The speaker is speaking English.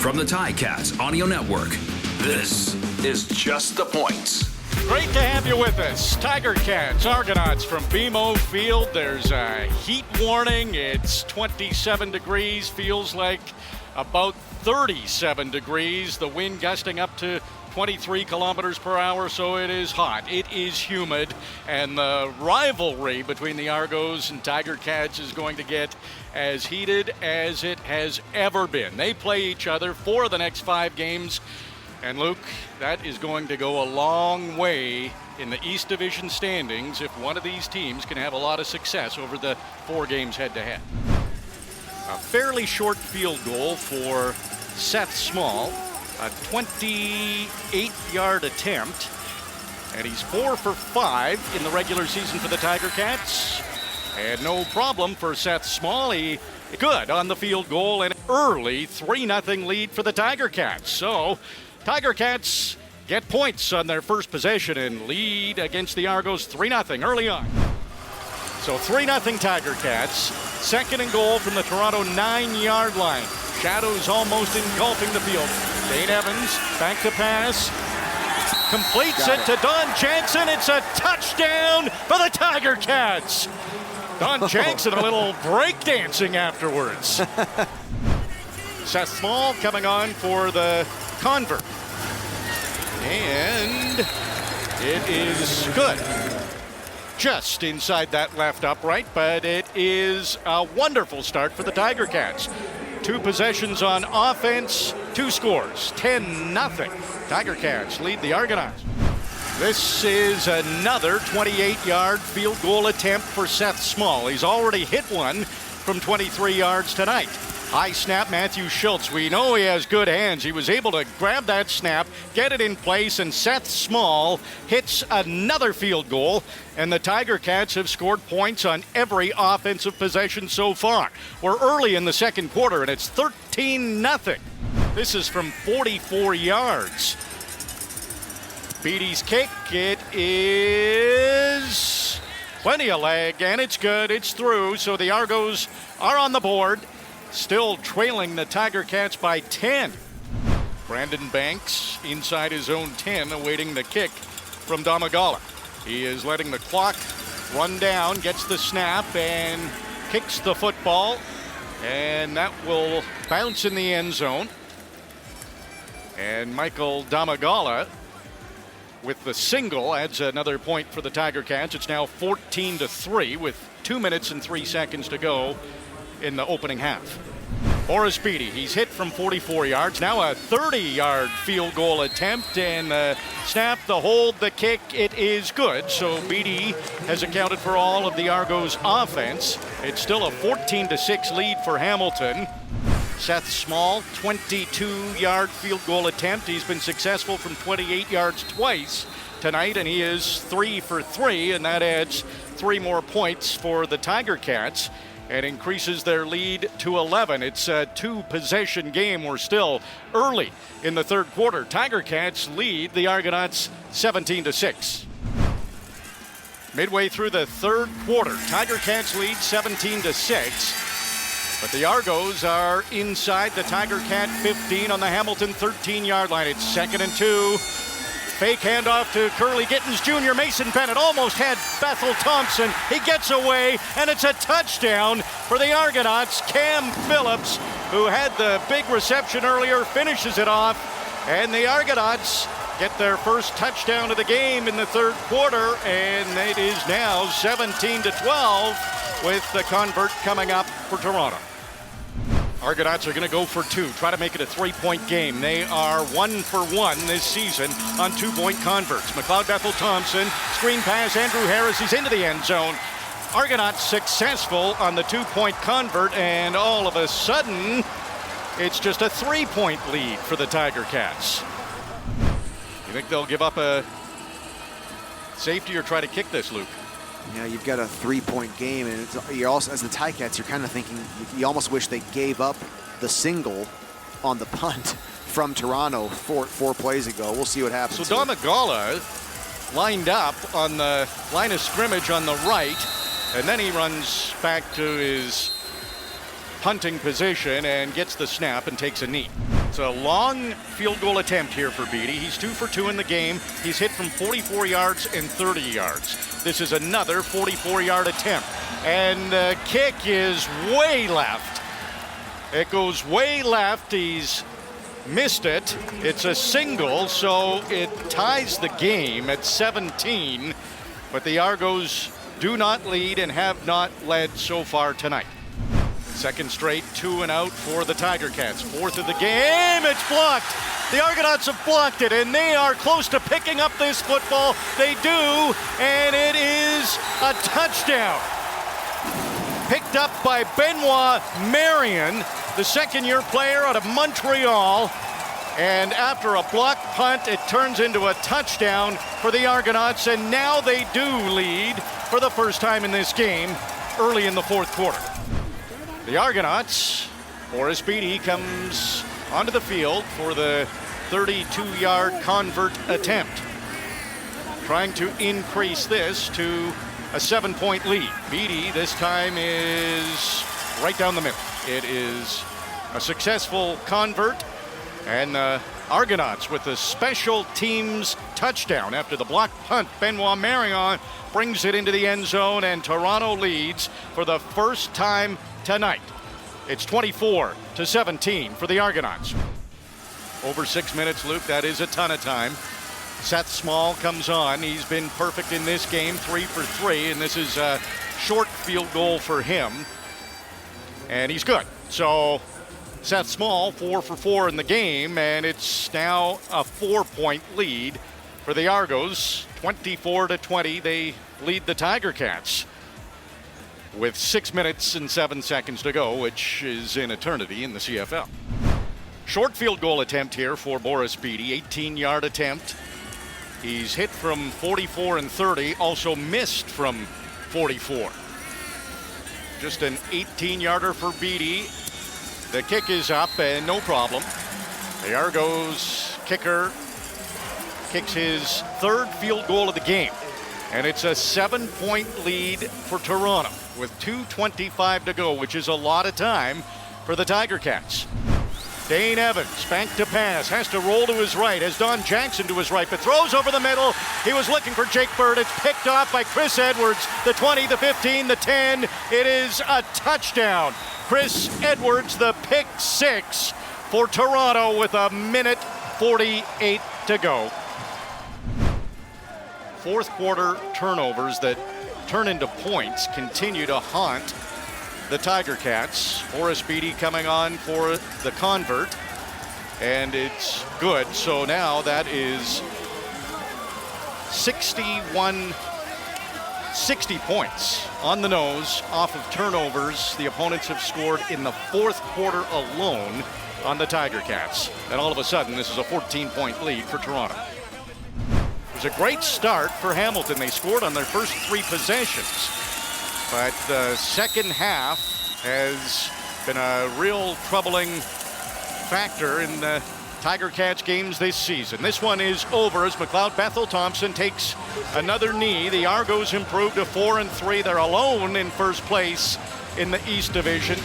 From the Ticats Audio Network, this is Just the Points. Great to have you with us. Tiger Cats, Argonauts from BMO Field. There's a heat warning. It's 27 degrees, feels like about 37 degrees. The wind gusting up to 23 kilometers per hour, so it is hot. It is humid, and the rivalry between the Argos and Tiger Cats is going to get as heated as it has ever been. They play each other for the next 5 games, and Luke, that is going to go a long way in the East Division standings if one of these teams can have a lot of success over the 4 games head-to-head. A fairly short field goal for Seth Small, a 28-yard attempt, and he's 4 for 5 in the regular season for the Tiger Cats. And no problem for Seth Small. He good on the field goal, and early 3-0 lead for the Tiger Cats. So Tiger Cats get points on their first possession and lead against the Argos 3-0 early on. So 3-0 Tiger Cats. Second and goal from the Toronto 9-yard line. Shadows almost engulfing the field. Dane Evans back to pass. Completes it to Don Jansen. It's a touchdown for the Tiger Cats. Don Jansen a little breakdancing afterwards. Seth Small coming on for the convert. And it is good. Just inside that left upright, but it is a wonderful start for the Tiger Cats. 2 possessions on offense, 2 scores, 10-0. Tiger Cats lead the Argonauts. This is another 28-yard field goal attempt for Seth Small. He's already hit one from 23 yards tonight. High snap, Matthew Schultz. We know he has good hands. He was able to grab that snap, get it in place, and Seth Small hits another field goal. And the Tiger Cats have scored points on every offensive possession so far. We're early in the second quarter, and it's 13-0. This is from 44 yards. Beatty's kick, it is plenty of leg, and it's good. It's through, so the Argos are on the board. Still trailing the Tiger Cats by 10. Brandon Banks inside his own 10, awaiting the kick from Domagala. He is letting the clock run down, gets the snap, and kicks the football. And that will bounce in the end zone. And Michael Domagala, with the single, adds another point for the Tiger Cats. It's now 14-3 with 2 minutes and 3 seconds to go in the opening half. Boris Beatty, he's hit from 44 yards. Now a 30-yard field goal attempt, and the snap, the hold, the kick, it is good. So Beatty has accounted for all of the Argos' offense. It's still a 14-6 lead for Hamilton. Seth Small, 22-yard field goal attempt. He's been successful from 28 yards twice tonight, and he is 3 for 3, and that adds 3 more points for the Tiger Cats and increases their lead to 11. It's a 2-possession game. We're still early in the third quarter. Tiger Cats lead the Argonauts 17-6. Midway through the third quarter, Tiger Cats lead 17-6. But the Argos are inside the Tiger Cat 15 on the Hamilton 13-yard line. It's 2nd and 2. Fake handoff to Curly Gittins Jr. Mason Bennett almost had Bethel Thompson. He gets away, and it's a touchdown for the Argonauts. Cam Phillips, who had the big reception earlier, finishes it off. And the Argonauts get their first touchdown of the game in the third quarter, and it is now 17-12 with the convert coming up for Toronto. Argonauts are going to go for 2, try to make it a 3-point game. They are 1 for 1 this season on 2-point converts. McLeod Bethel Thompson, screen pass, Andrew Harris, he's into the end zone. Argonauts successful on the 2-point convert, and all of a sudden, it's just a 3-point lead for the Tiger Cats. You think they'll give up a safety or try to kick this, Luke? Yeah, you've got a 3-point game, and you're also, as the Ticats, you're kind of thinking you almost wish they gave up the single on the punt from Toronto four plays ago. We'll see what happens. So Domagala lined up on the line of scrimmage on the right, and then he runs back to his punting position and gets the snap and takes a knee. It's a long field goal attempt here for Beatty. He's 2 for 2 in the game. He's hit from 44 yards and 30 yards. This is another 44-yard attempt. And the kick is way left. It goes way left. He's missed it. It's a single, so it ties the game at 17. But the Argos do not lead and have not led so far tonight. Second straight 2 and out for the Tiger Cats. Fourth of the game. It's blocked. The Argonauts have blocked it, and they are close to picking up this football. They do, and it is a touchdown. Picked up by BMO Marion, the second-year player out of Montreal. And after a blocked punt, it turns into a touchdown for the Argonauts, and now they do lead for the first time in this game early in the fourth quarter. The Argonauts, Boris Beatty comes onto the field for the 32-yard convert attempt, trying to increase this to a 7-point lead. Beatty this time is right down the middle. It is a successful convert, and the Argonauts with the special teams touchdown after the blocked punt. BMO Marion brings it into the end zone, and Toronto leads for the first time tonight. It's 24-17 for the Argonauts. Over 6 minutes, Luke. That is a ton of time. Seth Small comes on. He's been perfect in this game, 3 for 3, and this is a short field goal for him. And he's good. So Seth Small, 4 for 4 in the game, and it's now a 4-point lead for the Argos. 24-20, they lead the Tiger Cats with 6 minutes and 7 seconds to go, which is an eternity in the CFL. Short field goal attempt here for Boris Beatty, 18-yard attempt. He's hit from 44 and 30, also missed from 44. Just an 18-yarder for Beatty. The kick is up and no problem. The Argos kicker kicks his third field goal of the game, and it's a 7-point lead for Toronto with 2:25 to go, which is a lot of time for the Tiger Cats. Dane Evans, bank to pass, has to roll to his right, has Don Jackson to his right, but throws over the middle. He was looking for Jake Bird. It's picked off by Chris Edwards. The 20, the 15, the 10. It is a touchdown. Chris Edwards, the pick 6 for Toronto with 1:48 to go. Fourth quarter turnovers that turn into points continue to haunt the Tiger Cats. Boris Beatty coming on for the convert, and it's good. So now that is 60 points on the nose off of turnovers the opponents have scored in the fourth quarter alone on the Tiger Cats. And all of a sudden, this is a 14-point lead for Toronto. It was a great start for Hamilton. They scored on their first 3 possessions. But the second half has been a real troubling factor in the Tiger Cats games this season. This one is over as McLeod Bethel Thompson takes another knee. The Argos improved to 4-3. They're alone in first place in the East Division.